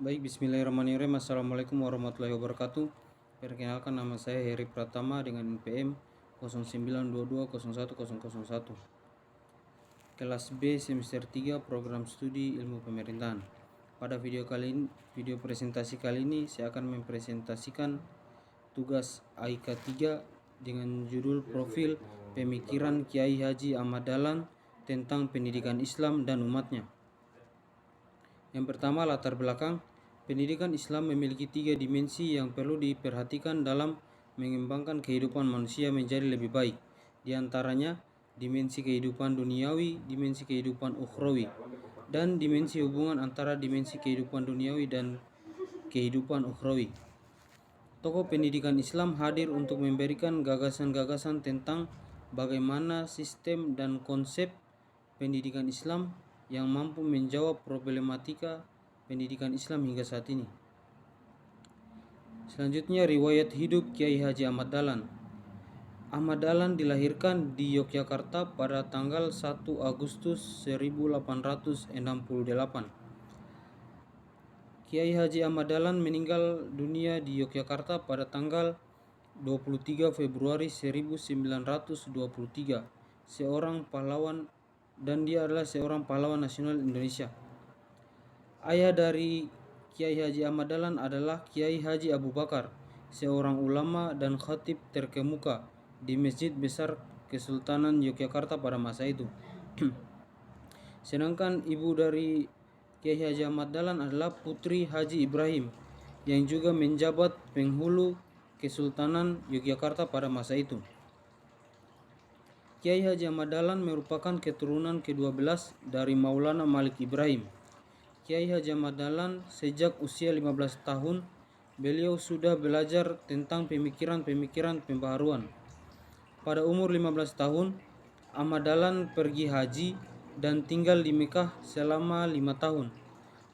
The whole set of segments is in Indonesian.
Baik, bismillahirrahmanirrahim. Assalamualaikum warahmatullahi wabarakatuh. Perkenalkan, nama saya Heri Pratama dengan NPM 0922010001. Kelas B semester 3 program studi ilmu pemerintahan. Pada video presentasi kali ini saya akan mempresentasikan tugas AIK 3 dengan judul Profil Pemikiran Kiai Haji Ahmad Dahlan tentang pendidikan Islam dan umatnya. Yang pertama, latar belakang. Pendidikan Islam memiliki 3 dimensi yang perlu diperhatikan dalam mengembangkan kehidupan manusia menjadi lebih baik. Di antaranya, dimensi kehidupan duniawi, dimensi kehidupan ukhrawi, dan dimensi hubungan antara dimensi kehidupan duniawi dan kehidupan ukhrawi. Tokoh pendidikan Islam hadir untuk memberikan gagasan-gagasan tentang bagaimana sistem dan konsep pendidikan Islam yang mampu menjawab problematika pendidikan Islam hingga saat ini. Selanjutnya, riwayat hidup Kiai Haji Ahmad Dahlan. Ahmad Dahlan dilahirkan di Yogyakarta pada tanggal 1 Agustus 1868. Kiai Haji Ahmad Dahlan meninggal dunia di Yogyakarta pada tanggal 23 Februari 1923. Seorang pahlawan, dan dia adalah seorang pahlawan nasional Indonesia. Ayah dari Kiai Haji Ahmad Dahlan adalah Kiai Haji Abu Bakar, seorang ulama dan khatib terkemuka di Masjid Besar Kesultanan Yogyakarta pada masa itu. Sedangkan ibu dari Kiai Haji Ahmad Dahlan adalah Putri Haji Ibrahim, yang juga menjabat penghulu Kesultanan Yogyakarta pada masa itu. Kiai Haji Ahmad Dahlan merupakan keturunan ke-12 dari Maulana Malik Ibrahim. Kiai Haji Ahmad Dahlan sejak usia 15 tahun, beliau sudah belajar tentang pemikiran-pemikiran pembaharuan. Pada umur 15 tahun, Ahmad Dahlan pergi haji dan tinggal di Mekah selama 5 tahun.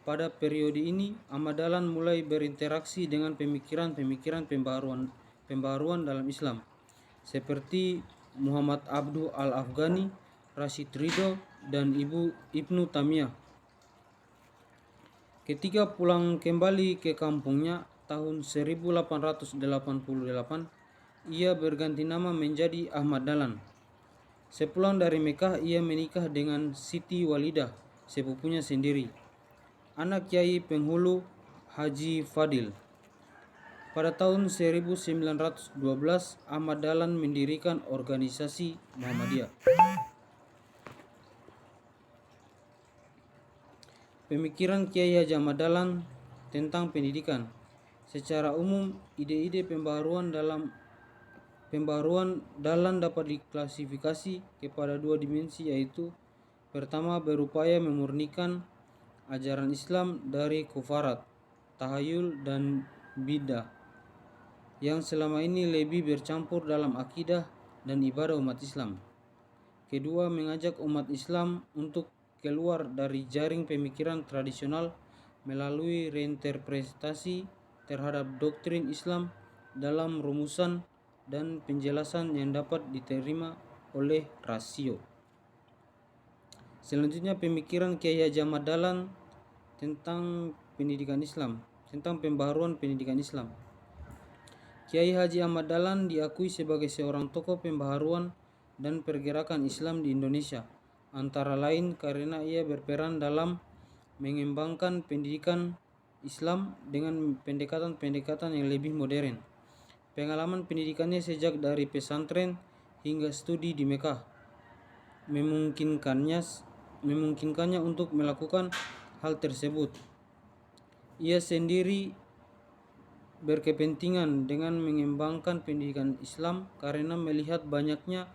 Pada periode ini, Ahmad Dahlan mulai berinteraksi dengan pemikiran-pemikiran pembaharuan dalam Islam, seperti Muhammad Abduh Al-Afghani, Rashid Ridho, dan Ibnu Taimiyah. Ketika pulang kembali ke kampungnya tahun 1888, ia berganti nama menjadi Ahmad Dahlan. Sepulang dari Mekah, ia menikah dengan Siti Walidah, sepupunya sendiri, anak Kiai penghulu Haji Fadil. Pada tahun 1912, Ahmad Dahlan mendirikan organisasi Muhammadiyah. Pemikiran Kiai Haji Ahmad Dahlan tentang pendidikan. Secara umum, ide-ide pembaharuan Dahlan dapat diklasifikasi kepada 2 dimensi, yaitu pertama, berupaya memurnikan ajaran Islam dari kufarat, tahayul, dan bidah yang selama ini lebih bercampur dalam akidah dan ibadah umat Islam. Kedua, mengajak umat Islam untuk keluar dari jaring pemikiran tradisional melalui reinterpretasi terhadap doktrin Islam dalam rumusan dan penjelasan yang dapat diterima oleh rasio. Selanjutnya, pemikiran Kiai Haji Ahmad Dahlan tentang pendidikan Islam, tentang pembaharuan pendidikan Islam. Kiai Haji Ahmad Dahlan diakui sebagai seorang tokoh pembaharuan dan pergerakan Islam di Indonesia, antara lain karena ia berperan dalam mengembangkan pendidikan Islam dengan pendekatan-pendekatan yang lebih modern. Pengalaman pendidikannya sejak dari pesantren hingga studi di Mekah memungkinkannya untuk melakukan hal tersebut. Ia sendiri berkepentingan dengan mengembangkan pendidikan Islam karena melihat banyaknya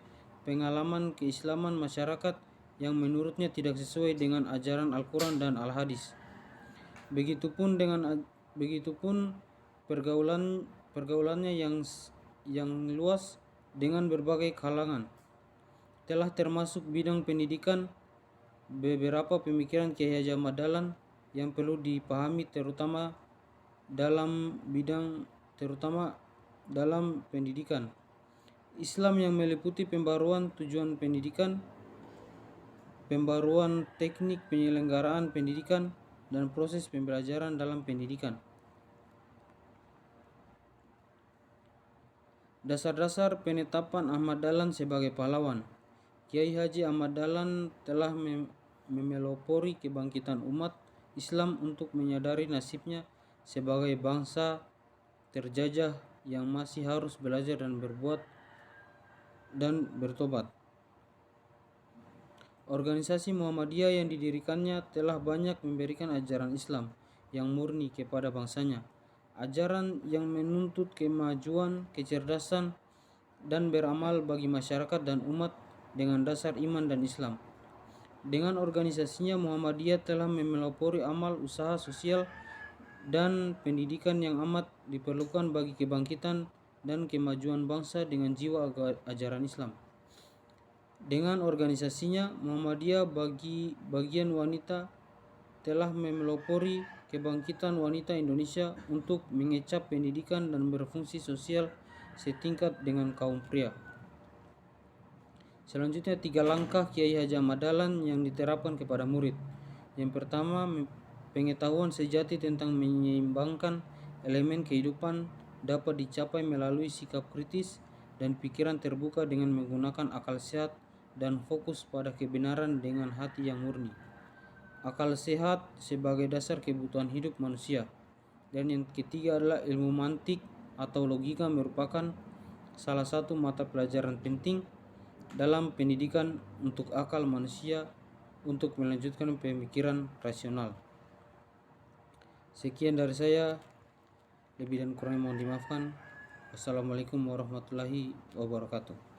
pengalaman keislaman masyarakat yang menurutnya tidak sesuai dengan ajaran Al-Quran dan Al-Hadis. Begitupun pergaulannya yang luas dengan berbagai kalangan. Telah termasuk bidang pendidikan beberapa pemikiran Kiai Haji Ahmad Dahlan yang perlu dipahami terutama dalam pendidikan Islam yang meliputi pembaruan tujuan pendidikan, pembaruan teknik penyelenggaraan pendidikan, dan proses pembelajaran dalam pendidikan. Dasar-dasar penetapan Ahmad Dahlan sebagai pahlawan. Kiai Haji Ahmad Dahlan telah memelopori kebangkitan umat Islam untuk menyadari nasibnya sebagai bangsa terjajah yang masih harus belajar dan berbuat dan bertobat. Organisasi Muhammadiyah yang didirikannya telah banyak memberikan ajaran Islam yang murni kepada bangsanya, ajaran yang menuntut kemajuan, kecerdasan, dan beramal bagi masyarakat dan umat dengan dasar iman dan Islam. Dengan organisasinya, Muhammadiyah telah memelopori amal usaha sosial dan pendidikan yang amat diperlukan bagi kebangkitan dan kemajuan bangsa dengan jiwa ajaran Islam. Dengan organisasinya, Muhammadiyah bagi bagian wanita telah memelopori kebangkitan wanita Indonesia untuk mengecap pendidikan dan berfungsi sosial setingkat dengan kaum pria. Selanjutnya 3 langkah Kiai Haji Ahmad Dahlan yang diterapkan kepada murid. Yang pertama, pengetahuan sejati tentang menyeimbangkan elemen kehidupan dapat dicapai melalui sikap kritis dan pikiran terbuka dengan menggunakan akal sehat dan fokus pada kebenaran dengan hati yang murni. Akal sehat sebagai dasar kebutuhan hidup manusia. Dan yang ketiga adalah ilmu mantik atau logika merupakan salah satu mata pelajaran penting dalam pendidikan untuk akal manusia untuk melanjutkan pemikiran rasional. Sekian dari saya, lebih dan kurang mohon dimaafkan. Wassalamualaikum warahmatullahi wabarakatuh.